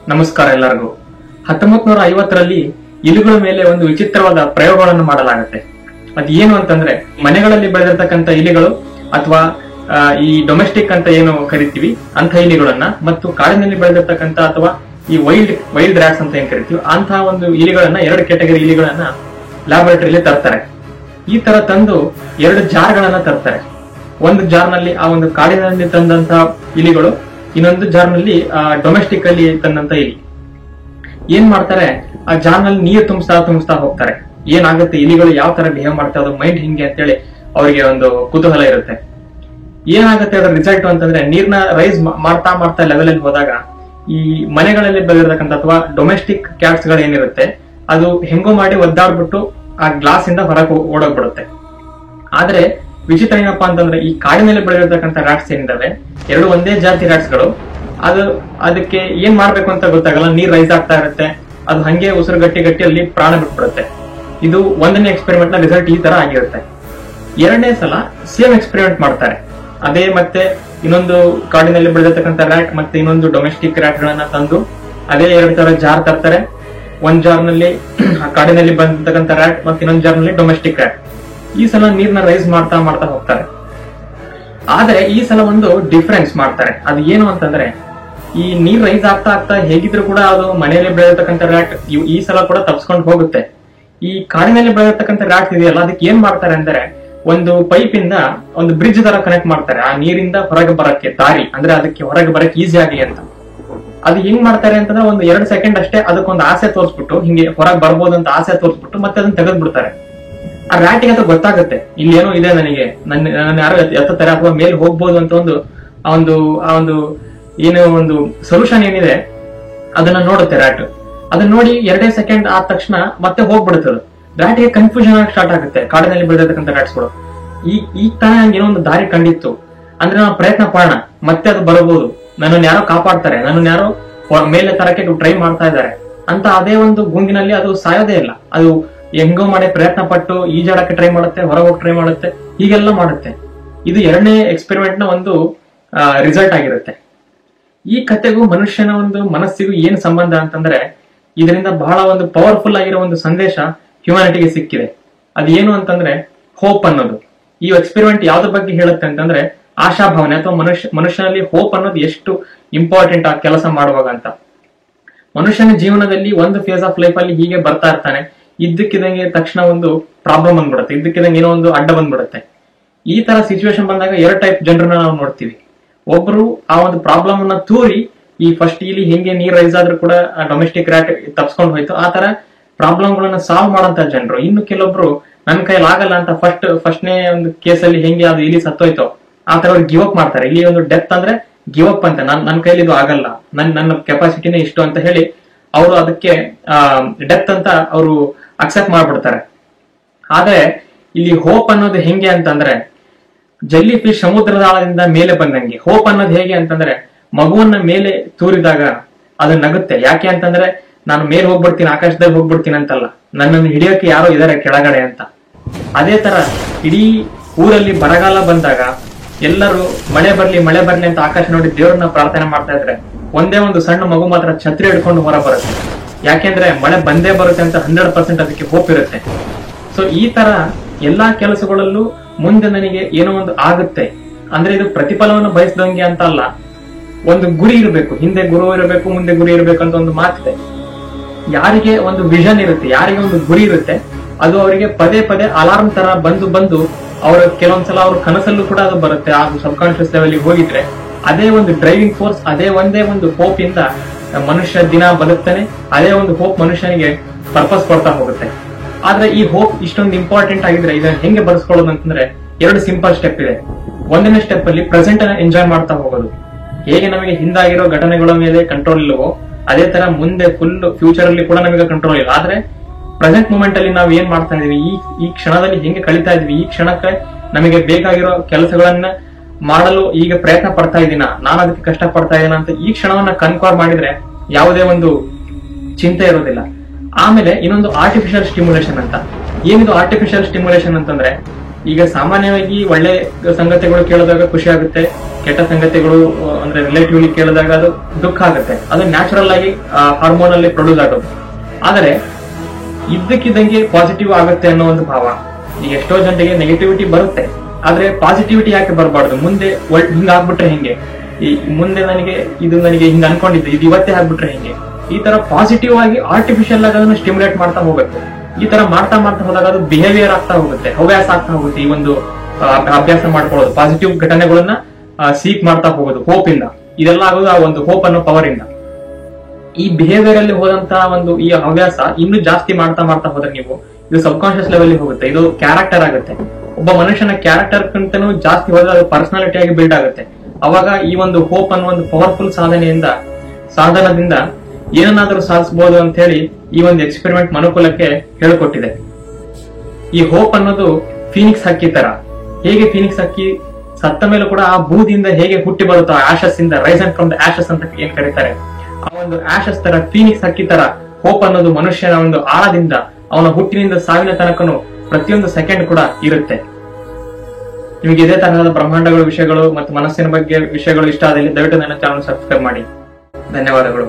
ನಮಸ್ಕಾರ ಎಲ್ಲರಿಗೂ. 1950ರಲ್ಲಿ ಇಲಿಗಳ ಮೇಲೆ ಒಂದು ವಿಚಿತ್ರವಾದ ಪ್ರಯೋಗಗಳನ್ನು ಮಾಡಲಾಗುತ್ತೆ. ಅದು ಏನು ಅಂತಂದ್ರೆ, ಮನೆಗಳಲ್ಲಿ ಬೆಳೆದಿರ್ತಕ್ಕಂಥ ಇಲಿಗಳು ಅಥವಾ ಈ ಡೊಮೆಸ್ಟಿಕ್ ಅಂತ ಏನು ಕರಿತೀವಿ ಅಂತ ಇಲಿಗಳನ್ನ ಮತ್ತು ಕಾಡಿನಲ್ಲಿ ಬೆಳೆದಿರ್ತಕ್ಕಂಥ ಅಥವಾ ಈ ವೈಲ್ಡ್ ರ್ಯಾಟ್ಸ್ ಅಂತ ಏನ್ ಕರಿತೀವಿ ಅಂತಹ ಒಂದು ಇಲಿಗಳನ್ನ, ಎರಡು ಕ್ಯಾಟಗರಿ ಇಲಿಗಳನ್ನ ಲ್ಯಾಬೊರೇಟರಿಯಲ್ಲಿ ತರ್ತಾರೆ. ಈ ತರ ತಂದು 2 ಜಾರ್ಗಳನ್ನ ತರ್ತಾರೆ. ಒಂದು ಜಾರ್ನಲ್ಲಿ ಆ ಒಂದು ಕಾಡಿನಲ್ಲಿ ತಂದಂತ ಇಲಿಗಳು, ಇನ್ನೊಂದು ಜಾರ್ನಲ್ಲಿ ಡೊಮೆಸ್ಟಿಕ್ ಅಲ್ಲಿ ತಂದಂತ ಇಲಿ. ಏನ್ ಮಾಡ್ತಾರೆ, ಆ ಜಾರ್ನಲ್ಲಿ ನೀರು ತುಂಬಿಸ್ತಾ ಹೋಗ್ತಾರೆ. ಏನಾಗುತ್ತೆ, ಇಲಿಗಳು ಯಾವ ತರ ಬಿಹೇವ್ ಮಾಡ್ತಾರೆ, ಅದು ಮೈಂಡ್ ಹಿಂಗೆ ಅಂತೇಳಿ ಅವರಿಗೆ ಒಂದು ಕುತೂಹಲ ಇರುತ್ತೆ. ಏನಾಗುತ್ತೆ ಅದರ ರಿಸಲ್ಟ್ ಅಂತಂದ್ರೆ, ನೀರ್ನ ರೈಸ್ ಮಾಡ್ತಾ ಲೆವೆಲ್ ಅಲ್ಲಿ ಹೋದಾಗ ಈ ಮನೆಗಳಲ್ಲಿ ಬೆಳೆದಿರ್ತಕ್ಕಂಥ ಅಥವಾ ಡೊಮೆಸ್ಟಿಕ್ ಕ್ಯಾಟ್ಸ್ ಗಳು ಏನಿರುತ್ತೆ ಅದು ಹೆಂಗೋ ಮಾಡಿ ಒದ್ದಾಡ್ಬಿಟ್ಟು ಆ ಗ್ಲಾಸ್ ಇಂದ ಹೊರಗೆ ಓಡೋಗ್ಬಿಡುತ್ತೆ. ಆದ್ರೆ ವಿಚಿತ್ರ ಏನಪ್ಪಾ ಅಂತಂದ್ರೆ, ಈ ಕಾಡಿನಲ್ಲಿ ಬೆಳೆದಿರ್ತಕ್ಕಂಥ ರ್ಯಾಟ್ಸ್ ಏನಿದಾವೆ, 2 ಒಂದೇ ಜಾತಿ ರ್ಯಾಟ್ಸ್ ಗಳು, ಅದಕ್ಕೆ ಏನ್ ಮಾಡ್ಬೇಕು ಅಂತ ಗೊತ್ತಾಗಲ್ಲ. ನೀರ್ ರೈಸ್ ಆಗ್ತಾ ಇರುತ್ತೆ, ಅದು ಹಂಗೆ ಉಸಿರು ಗಟ್ಟಿಯಲ್ಲಿ ಪ್ರಾಣ ಬಿಟ್ಬಿಡುತ್ತೆ. ಇದು 1ನೇ ಎಕ್ಸ್ಪೆರಿಮೆಂಟ್ ನ ರಿಸಲ್ಟ್ ಈ ತರ ಆಗಿರುತ್ತೆ. 2ನೇ ಸಲ ಸೇಮ್ ಎಕ್ಸ್ಪೆರಿಮೆಂಟ್ ಮಾಡ್ತಾರೆ. ಅದೇ ಮತ್ತೆ ಇನ್ನೊಂದು ಕಾಡಿನಲ್ಲಿ ಬೆಳೆದಿರ್ತಕ್ಕಂಥ ರ್ಯಾಟ್ ಮತ್ತೆ ಇನ್ನೊಂದು ಡೊಮೆಸ್ಟಿಕ್ ರ್ಯಾಟ್ ಗಳನ್ನ ತಂದು ಅದೇ 2 ತರ ಜಾರ್ ತರ್ತಾರೆ. ಒಂದ್ ಜಾರ್ ನಲ್ಲಿ ಕಾಡಿನಲ್ಲಿ ಬಂದಿರ್ತಕ್ಕಂಥ ರ್ಯಾಟ್ ಮತ್ತೆ ಇನ್ನೊಂದು ಜಾರ್ ನಲ್ಲಿ ಡೊಮೆಸ್ಟಿಕ್ ರ್ಯಾಟ್. ಈ ಸಲ ನೀರ್ನ ರೈಸ್ ಮಾಡ್ತಾ ಹೋಗ್ತಾರೆ. ಆದ್ರೆ ಈ ಸಲ ಒಂದು ಡಿಫರೆನ್ಸ್ ಮಾಡ್ತಾರೆ. ಅದು ಏನು ಅಂತಂದ್ರೆ, ಈ ನೀರ್ ರೈಸ್ ಆಗ್ತಾ ಹೇಗಿದ್ರು ಕೂಡ ಅದು ಮನೆಯಲ್ಲಿ ಬೆಳೆದಿರ್ತಕ್ಕಂಥ ರ್ಯಾಟ್ ಈ ಸಲ ಕೂಡ ತಪ್ಸ್ಕೊಂಡು ಹೋಗುತ್ತೆ. ಈ ಕಾಡಿನಲ್ಲಿ ಬೆಳೆದಿರ್ತಕ್ಕಂಥ ರ್ಯಾಟ್ ಇದೆಯಲ್ಲ, ಅದಕ್ಕೆ ಏನ್ ಮಾಡ್ತಾರೆ ಅಂದ್ರೆ, ಒಂದು ಪೈಪ್ ಇಂದ ಒಂದು ಬ್ರಿಡ್ಜ್ ತರ ಕನೆಕ್ಟ್ ಮಾಡ್ತಾರೆ. ಆ ನೀರಿಂದ ಹೊರಗೆ ಬರಕ್ಕೆ ದಾರಿ, ಅಂದ್ರೆ ಅದಕ್ಕೆ ಹೊರಗೆ ಬರಕ್ಕೆ ಈಸಿ ಆಗಲಿ ಅಂತ. ಅದು ಹೆಂಗ್ ಮಾಡ್ತಾರೆ ಅಂತಂದ್ರೆ, ಒಂದು 2 ಸೆಕೆಂಡ್ ಅಷ್ಟೇ ಅದಕ್ಕೊಂದು ಆಸೆ ತೋರಿಸ್ಬಿಟ್ಟು, ಹಿಂಗೆ ಹೊರಗೆ ಬರ್ಬೋದು ಅಂತ ಆಸೆ ತೋರಿಸ್ಬಿಟ್ಟು ಮತ್ತೆ ಅದನ್ನ ತೆಗೆದ್ಬಿಡ್ತಾರೆ. ಆ ರ್ಯಾಟಿಗೆ ಅದು ಗೊತ್ತಾಗುತ್ತೆ, ಇಲ್ಲಿ ಏನೋ ಇದೆ, ನನಗೆ ನನ್ನ ಯಾರೋ ಎತ್ತಾರೆ ಅಥವಾ ಮೇಲೆ ಹೋಗ್ಬೋದು ಅಂತ ಆ ಒಂದು ಏನೋ ಒಂದು ಸೊಲ್ಯೂಷನ್ ಏನಿದೆ ಅದನ್ನ ನೋಡುತ್ತೆ ರ್ಯಾಟ್. ಅದನ್ನ ನೋಡಿ 2 ಸೆಕೆಂಡ್ ಆದ ತಕ್ಷಣ ಮತ್ತೆ ಹೋಗ್ಬಿಡುತ್ತೆ. ರ್ಯಾಟಿಗೆ ಕನ್ಫ್ಯೂಷನ್ ಆಗಿ ಸ್ಟಾರ್ಟ್ ಆಗುತ್ತೆ. ಕಾಡಿನಲ್ಲಿ ಬೆಳೆದಿರ್ತಕ್ಕಂಥ ರ್ಯಾಟ್ಸ್ಗಳು ಈ ತರ ಏನೋ ಒಂದು ದಾರಿ ಕಂಡಿತ್ತು ಅಂದ್ರೆ, ನಾವು ಪ್ರಯತ್ನ ಪಡೋಣ, ಮತ್ತೆ ಅದು ಬರಬಹುದು, ನನ್ನನ್ನು ಯಾರೋ ಕಾಪಾಡ್ತಾರೆ, ನನ್ನನ್ನು ಯಾರೋ ಮೇಲೆ ತರಕ್ಕೆ ಟ್ರೈ ಮಾಡ್ತಾ ಇದ್ದಾರೆ ಅಂತ ಅದೇ ಒಂದು ಗುಂಗಿನಲ್ಲಿ ಅದು ಸಾಯೋದೇ ಇಲ್ಲ. ಅದು ಹೆಂಗೋ ಮಾಡಿ ಪ್ರಯತ್ನ ಪಟ್ಟು ಈಜಾಡಕ್ಕೆ ಟ್ರೈ ಮಾಡುತ್ತೆ, ಹೊರಗೋಗಿ ಟ್ರೈ ಮಾಡುತ್ತೆ, ಹೀಗೆಲ್ಲ ಮಾಡುತ್ತೆ. ಇದು 2ನೇ ಎಕ್ಸ್ಪೆರಿಮೆಂಟ್ ನ ಒಂದು ರಿಸಲ್ಟ್ ಆಗಿರುತ್ತೆ. ಈ ಕಥೆಗೂ ಮನುಷ್ಯನ ಒಂದು ಮನಸ್ಸಿಗೂ ಏನ್ ಸಂಬಂಧ ಅಂತಂದ್ರೆ, ಇದರಿಂದ ಬಹಳ ಒಂದು ಪವರ್ಫುಲ್ ಆಗಿರೋ ಒಂದು ಸಂದೇಶ ಹ್ಯುಮ್ಯಾನಿಟಿಗೆ ಸಿಕ್ಕಿದೆ. ಅದೇನು ಅಂತಂದ್ರೆ, ಹೋಪ್ ಅನ್ನೋದು. ಈ ಎಕ್ಸ್ಪೆರಿಮೆಂಟ್ ಯಾವ್ದ್ರ ಬಗ್ಗೆ ಹೇಳುತ್ತೆ ಅಂತಂದ್ರೆ, ಆಶಾಭಾವನೆ ಅಥವಾ ಮನುಷ್ಯನಲ್ಲಿ ಹೋಪ್ ಅನ್ನೋದು ಎಷ್ಟು ಇಂಪಾರ್ಟೆಂಟ್ ಆ ಕೆಲಸ ಮಾಡುವಾಗ ಅಂತ. ಮನುಷ್ಯನ ಜೀವನದಲ್ಲಿ ಒಂದು ಫೇಸ್ ಆಫ್ ಲೈಫ್ ಅಲ್ಲಿ ಹೀಗೆ ಬರ್ತಾ ಇರ್ತಾನೆ, ಇದ್ದಕ್ಕಿದಂಗೆ ತಕ್ಷಣ ಒಂದು ಪ್ರಾಬ್ಲಮ್ ಬಂದ್ಬಿಡುತ್ತೆ, ಇದ್ದಕ್ಕಿದಂಗೆ ಏನೋ ಒಂದು ಅಡ್ಡ ಬಂದ್ಬಿಡುತ್ತೆ. ಈ ತರ ಸಿಚುವೇಶನ್ ಬಂದಾಗ 2 ಟೈಪ್ ಜನರನ್ನ ನಾವು ನೋಡ್ತೀವಿ. ಒಬ್ರು ಆ ಒಂದು ಪ್ರಾಬ್ಲಮ್ ಅನ್ನ ತೂರಿ, ಈ ಫಸ್ಟ್ ಇಲ್ಲಿ ಹೆಂಗೆ ನೀರ್ ರೈಸ್ ಆದ್ರೂ ಕೂಡ ಡೊಮೆಸ್ಟಿಕ್ ರ್ಯಾಟ್ ತಪ್ಸ್ಕೊಂಡು ಹೋಯ್ತು, ಆ ತರ ಪ್ರಾಬ್ಲಮ್ ಗಳನ್ನ ಸಾಲ್ವ್ ಮಾಡಂತ ಜನರು. ಇನ್ನು ಕೆಲವೊಬ್ರು ನನ್ನ ಕೈಲಿ ಆಗಲ್ಲ ಅಂತ ಫಸ್ಟ್ನೇ ಒಂದು ಕೇಸಲ್ಲಿ ಹೆಂಗೆ ಅದು ಇಲ್ಲಿ ಸತ್ತೋಯ್ತೋ ಆ ತರ ಅವ್ರು ಗಿವ್ ಅಪ್ ಮಾಡ್ತಾರೆ. ಇಲ್ಲಿ ಒಂದು ಡೆತ್ ಅಂದ್ರೆ ಗಿವ್ ಅಪ್ ಅಂತ, ನನ್ನ ಕೈಲಿ ಇದು ಆಗಲ್ಲ, ನನ್ನ ಕೆಪಾಸಿಟಿನೇ ಇಷ್ಟು ಅಂತ ಹೇಳಿ ಅವರು ಅದಕ್ಕೆ ಡೆತ್ ಅಂತ ಅವರು ಅಕ್ಸೆಪ್ಟ್ ಮಾಡ್ಬಿಡ್ತಾರೆ. ಆದ್ರೆ ಇಲ್ಲಿ ಹೋಪ್ ಅನ್ನೋದು ಹೆಂಗೆ ಅಂತಂದ್ರೆ, ಜೆಲ್ಲಿ ಫಿಶ್ ಸಮುದ್ರದ ಆಳದಿಂದ ಮೇಲೆ ಬಂದಂಗೆ. ಹೋಪ್ ಅನ್ನೋದು ಹೇಗೆ ಅಂತಂದ್ರೆ, ಮಗುವನ್ನ ಮೇಲೆ ತೂರಿದಾಗ ಅದು ನಗುತ್ತೆ. ಯಾಕೆ ಅಂತಂದ್ರೆ, ನಾನು ಮೇಲೆ ಹೋಗ್ಬಿಡ್ತೀನಿ, ಆಕಾಶದಲ್ಲಿ ಹೋಗ್ಬಿಡ್ತೀನಿ ಅಂತಲ್ಲ, ನನ್ನನ್ನು ಹಿಡಿಯೋಕೆ ಯಾರೋ ಇದಾರೆ ಕೆಳಗಡೆ ಅಂತ. ಅದೇ ತರ ಇಡೀ ಊರಲ್ಲಿ ಬರಗಾಲ ಬಂದಾಗ ಎಲ್ಲರೂ ಮಳೆ ಬರ್ಲಿ ಅಂತ ಆಕಾಶ ನೋಡಿ ದೇವ್ರನ್ನ ಪ್ರಾರ್ಥನೆ ಮಾಡ್ತಾ ಇದ್ರೆ, ಒಂದೇ ಒಂದು ಸಣ್ಣ ಮಗು ಮಾತ್ರ ಛತ್ರಿ ಹಿಡ್ಕೊಂಡು ಹೊರ ಬರುತ್ತೆ. ಯಾಕೆಂದ್ರೆ ಮಳೆ ಬಂದೇ ಬರುತ್ತೆ ಅಂತ 100% ಅದಕ್ಕೆ ಹೋಪ್ ಇರುತ್ತೆ. ಸೊ ಈ ತರ ಎಲ್ಲಾ ಕೆಲಸಗಳಲ್ಲೂ ಮುಂದೆ ನನಗೆ ಏನೋ ಒಂದು ಆಗುತ್ತೆ ಅಂದ್ರೆ, ಇದು ಪ್ರತಿಫಲವನ್ನು ಬಯಸ್ದಂಗೆ ಅಂತ ಅಲ್ಲ, ಒಂದು ಗುರಿ ಇರಬೇಕು, ಹಿಂದೆ ಗುರು ಇರಬೇಕು, ಮುಂದೆ ಗುರಿ ಇರಬೇಕು ಅಂತ ಒಂದು ಮಾತಿದೆ. ಯಾರಿಗೆ ಒಂದು ವಿಷನ್ ಇರುತ್ತೆ, ಯಾರಿಗೆ ಒಂದು ಗುರಿ ಇರುತ್ತೆ, ಅದು ಅವರಿಗೆ ಪದೇ ಅಲಾರ್ಮ್ ತರ ಬಂದು ಅವರ ಕೆಲವೊಂದ್ಸಲ ಅವ್ರ ಕನಸಲ್ಲೂ ಕೂಡ ಅದು ಬರುತ್ತೆ. ಆ ಸಬ್ ಕಾನ್ಶಿಯಸ್ ಲೆವೆಲ್ ಹೋಗಿದ್ರೆ ಅದೇ ಒಂದು ಡ್ರೈವಿಂಗ್ ಫೋರ್ಸ್, ಅದೇ ಒಂದೇ ಒಂದು ಹೋಪ್ ಇಂದ ಮನುಷ್ಯ ದಿನ ಬದುಕ್ತಾನೆ. ಅದೇ ಒಂದು ಹೋಪ್ ಮನುಷ್ಯನಿಗೆ ಪರ್ಪಸ್ ಕೊಡ್ತಾ ಹೋಗುತ್ತೆ. ಆದ್ರೆ ಈ ಹೋಪ್ ಇಷ್ಟೊಂದು ಇಂಪಾರ್ಟೆಂಟ್ ಆಗಿದ್ರೆ ಇದನ್ನ ಹೆಂಗೆ ಬರ್ಸ್ಕೊಳ್ಳೋದು ಅಂತಂದ್ರೆ, 2 ಸಿಂಪಲ್ ಸ್ಟೆಪ್ ಇದೆ. 1ನೇ ಸ್ಟೆಪ್ ಅಲ್ಲಿ ಪ್ರೆಸೆಂಟ್ ಅನ್ನ ಎಂಜಾಯ್ ಮಾಡ್ತಾ ಹೋಗೋದು. ಹೇಗೆ ನಮಗೆ ಹಿಂದಾಗಿರೋ ಘಟನೆಗಳ ಮೇಲೆ ಕಂಟ್ರೋಲ್ ಇಲ್ಲವೋ, ಅದೇ ತರ ಮುಂದೆ ಫುಲ್ ಫ್ಯೂಚರ್ ಅಲ್ಲಿ ಕೂಡ ನಮಗೆ ಕಂಟ್ರೋಲ್ ಇಲ್ಲ. ಆದ್ರೆ ಪ್ರೆಸೆಂಟ್ ಮೂಮೆಂಟ್ ಅಲ್ಲಿ ನಾವು ಏನ್ ಮಾಡ್ತಾ ಇದೀವಿ, ಈ ಕ್ಷಣದಲ್ಲಿ ಹೆಂಗೆ ಕಳೀತಾ ಇದೀವಿ, ಈ ಕ್ಷಣಕ್ಕೆ ನಮಗೆ ಬೇಕಾಗಿರೋ ಕೆಲಸಗಳನ್ನ ಮಾಡಲು ಈಗ ಪ್ರಯತ್ನ ಪಡ್ತಾ ಇದ್ದೀನ, ನಾನು ಅದಕ್ಕೆ ಕಷ್ಟ ಪಡ್ತಾ ಇದ್ದೀನ ಅಂತ ಈ ಕ್ಷಣವನ್ನ ಕನ್ಫರ್ಮ್ ಮಾಡಿದ್ರೆ ಯಾವುದೇ ಒಂದು ಚಿಂತೆ ಇರೋದಿಲ್ಲ. ಆಮೇಲೆ ಇನ್ನೊಂದು ಆರ್ಟಿಫಿಷಿಯಲ್ ಸ್ಟಿಮ್ಯುಲೇಷನ್ ಅಂತ. ಏನಿದು ಆರ್ಟಿಫಿಷಿಯಲ್ ಸ್ಟಿಮ್ಯುಲೇಷನ್ ಅಂತಂದ್ರೆ, ಈಗ ಸಾಮಾನ್ಯವಾಗಿ ಒಳ್ಳೆ ಸಂಗತಿಗಳು ಕೇಳಿದಾಗ ಖುಷಿ ಆಗುತ್ತೆ, ಕೆಟ್ಟ ಸಂಗತಿಗಳು ಅಂದ್ರೆ ರಿಲೇಟಿವ್ಲಿ ಕೇಳಿದಾಗ ಅದು ದುಃಖ ಆಗುತ್ತೆ. ಅದು ನ್ಯಾಚುರಲ್ ಆಗಿ ಹಾರ್ಮೋನ್ ಅಲ್ಲಿ ಪ್ರೊಡ್ಯೂಸ್ ಆಗೋದು. ಆದರೆ ಇದ್ದಕ್ಕಿದ್ದಂಗೆ ಪಾಸಿಟಿವ್ ಆಗುತ್ತೆ ಅನ್ನೋ ಒಂದು ಭಾವ. ಈಗ ಎಷ್ಟೋ ಜನರಿಗೆ ನೆಗೆಟಿವಿಟಿ ಬರುತ್ತೆ, ಆದ್ರೆ ಪಾಸಿಟಿವಿಟಿ ಯಾಕೆ ಬರಬಾರ್ದು? ಮುಂದೆ ಹಿಂಗ ಆಗ್ಬಿಟ್ರೆ ಹೆಂಗೆ, ಈ ಮುಂದೆ ನನಗೆ ಹಿಂಗ ಅನ್ಕೊಂಡಿದ್ದೆ, ಇದು ಇವತ್ತೇ ಆಗ್ಬಿಟ್ರೆ ಹೆಂಗೆ? ಈ ತರ ಪಾಸಿಟಿವ್ ಆಗಿ ಆರ್ಟಿಫಿಷಿಯಲ್ ಆಗಿ ಅದನ್ನು ಸ್ಟಿಮ್ಯುಲೇಟ್ ಮಾಡ್ತಾ ಹೋಗುತ್ತೆ. ಈ ತರ ಮಾಡ್ತಾ ಹೋದಾಗ ಅದು ಬಿಹೇವಿಯರ್ ಆಗ್ತಾ ಹೋಗುತ್ತೆ, ಹವ್ಯಾಸ ಆಗ್ತಾ ಹೋಗುತ್ತೆ. ಈ ಒಂದು ಅಭ್ಯಾಸ ಮಾಡ್ಕೊಳ್ಳೋದು, ಪಾಸಿಟಿವ್ ಘಟನೆಗಳನ್ನ ಸೀಕ್ ಮಾಡ್ತಾ ಹೋಗೋದು ಹೋಪ್ ಇಂದ, ಇದೆಲ್ಲ ಆಗೋದು ಆ ಒಂದು ಹೋಪ್ ಅನ್ನೋ ಪವರ್ ಇಂದ. ಈ ಬಿಹೇವಿಯರ್ ಅಲ್ಲಿ ಹೋದಂತಹ ಒಂದು ಈ ಹವ್ಯಾಸ ಇನ್ನು ಜಾಸ್ತಿ ಮಾಡ್ತಾ ಹೋದ್ರೆ ನೀವು ಇದು ಸಬ್ ಕಾನ್ಶಿಯಸ್ ಲೆವೆಲ್ ಹೋಗುತ್ತೆ. ಇದು ಕ್ಯಾರೆಕ್ಟರ್ ಆಗುತ್ತೆ. ಒಬ್ಬ ಮನುಷ್ಯನ ಕ್ಯಾರೆಕ್ಟರ್ ಕಂತನೂ ಜಾಸ್ತಿ ಹೋದ್ರೆ ಅದು ಪರ್ಸನಾಲಿಟಿ ಆಗಿ ಬಿಲ್ಡ್ ಆಗುತ್ತೆ. ಅವಾಗ ಈ ಒಂದು ಹೋಪ್ ಅನ್ನೋ ಒಂದು ಪವರ್ಫುಲ್ ಸಾಧನದಿಂದ ಏನನ್ನಾದ್ರೂ ಸಾಧಿಸಬಹುದು ಅಂತ ಹೇಳಿ ಈ ಒಂದು ಎಕ್ಸ್ಪೆರಿಮೆಂಟ್ ಮನುಕುಲಕ್ಕೆ ಹೇಳಿಕೊಟ್ಟಿದೆ. ಈ ಹೋಪ್ ಅನ್ನೋದು ಫೀನಿಕ್ಸ್ ಹಕ್ಕಿ ತರ. ಹೇಗೆ ಫೀನಿಕ್ಸ್ ಹಕ್ಕಿ ಸತ್ತ ಮೇಲೂ ಕೂಡ ಆ ಬೂದಿಯಿಂದ ಹೇಗೆ ಹುಟ್ಟಿ ಬರುತ್ತೋ, ಆಶಸ್ ಇಂದ, ರೈಸನ್ ಫ್ರಮ್ ದ ಆಶಸ್ ಅಂತ ಏನ್ ಕರೀತಾರೆ, ಆ ಒಂದು ಆಶಸ್ ತರ ಫೀನಿಕ್ಸ್ ಹಕ್ಕಿ ತರ ಹೋಪ್ ಅನ್ನೋದು ಮನುಷ್ಯನ ಒಂದು ಆಳದಿಂದ, ಅವನ ಹುಟ್ಟಿನಿಂದ ಸಾವಿನ ತನಕನು ಪ್ರತಿಯೊಂದು ಸೆಕೆಂಡ್ ಕೂಡ ಇರುತ್ತೆ. ನಿಮಗೆ ಇದೇ ತರಹದ ಬ್ರಹ್ಮಾಂಡಗಳ ವಿಷಯಗಳು ಮತ್ತು ಮನಸ್ಸಿನ ಬಗ್ಗೆ ವಿಷಯಗಳು ಇಷ್ಟ ಆದಲ್ಲಿ ದಯವಿಟ್ಟು ನನ್ನ ಚಾನಲ್ ಸಬ್ಸ್ಕ್ರೈಬ್ ಮಾಡಿ. ಧನ್ಯವಾದಗಳು.